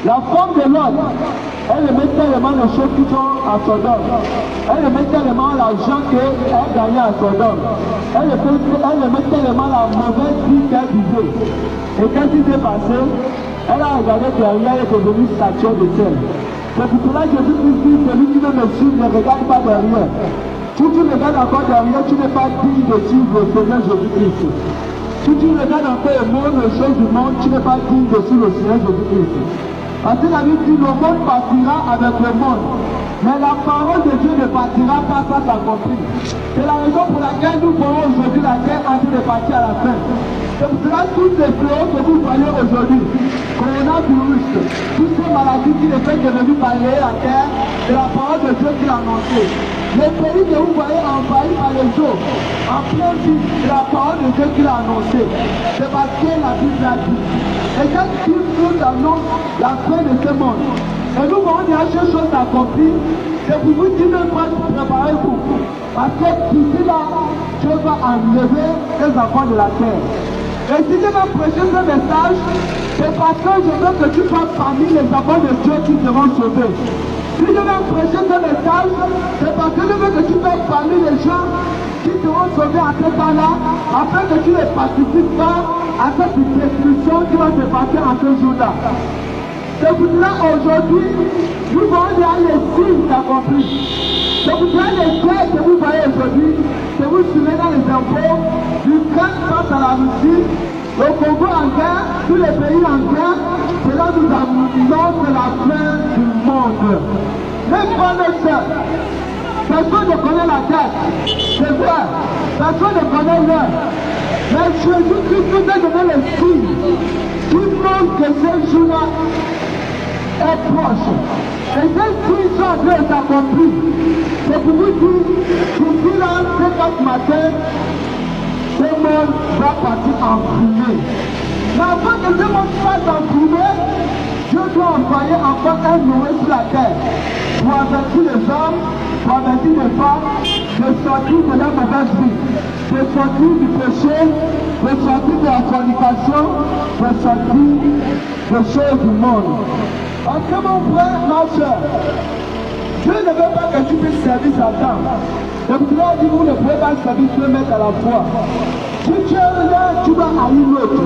La femme de Lot, elle aimait tellement les choses qui sont à Sodome. Elle aimait tellement l'argent qu'elle gagnait à Sodome. Elle aimait tellement la mauvaise vie qu'elle vivait. Et qu'est-ce qui s'est passé? Elle a regardé derrière et est devenue statue de sel. C'est pour cela que Jésus dit, celui qui veut me suivre ne regarde pas derrière. Si tu regardes encore derrière, tu n'es pas digne de suivre le Seigneur Jésus-Christ. Si tu regardes encore le monde, les choses du monde, tu n'es pas digne de suivre le Seigneur Jésus-Christ. Parce que la Bible dit, le monde partira avec le monde. Mais la parole de Dieu ne partira pas sans s'accomplir. C'est la raison pour laquelle nous voyons aujourd'hui la terre en train de partir à la fin. C'est pour cela que toutes les fléaux que vous voyez aujourd'hui, coronavirus, toutes ces maladies qui ne fait que de nous balayer la terre, c'est la parole de Dieu qui l'a annoncé. Les pays que vous voyez envahis par les eaux, en plein vie, c'est la parole de Dieu qui l'a annoncé. C'est parce que la Bible l'a dit. Et quand Dieu nous annonce la fin de ce monde, et nous voyons des choses accomplies, c'est pour vous dire de préparez-vous. Parce que d'ici là, Dieu va enlever les enfants de la terre. Et si je veux prêcher ce message, c'est parce que je veux que tu sois parmi les enfants de Dieu qui seront sauvés. Si je veux prêcher ce message, c'est parce que je veux que tu sois parmi les gens qui seront sauvés à ce temps-là, afin que tu ne participes pas à cette destruction qui va se passer à ce jour-là. C'est pour cela aujourd'hui, nous voyons les signes accomplis. C'est pour cela les guerres que vous voyez aujourd'hui, que vous suivez dans les impôts, l'Ukraine face à la Russie, le Congo en guerre, tous les pays en guerre, cela nous annonce la fin du monde. Mes frères et sœurs, personne ne connaît la date, c'est vrai, personne ne connaît l'heure. Mais Jésus-Christ nous a donné les signes qui montrent que ce jour-là est proche. Et ces signes sont en train de s'accomplir. C'est pour vous dire, d'ici là, ce matin, ce monde va partir en fumée. Mais avant que ce monde passe en fumée, Dieu doit envoyer encore un Noé sur la terre pour avertir les hommes, pour avertir les femmes de sortir de la mauvaise vie, de sortir du péché, de sortir de la fornication, de sortir des choses du monde. Parce que mon frère, ma soeur, Dieu ne veut pas que tu puisses servir Satan. Donc tu dois dire, vous ne pouvez pas servir deux maîtres à la fois. Si tu es l'un, tu dois haïr l'autre.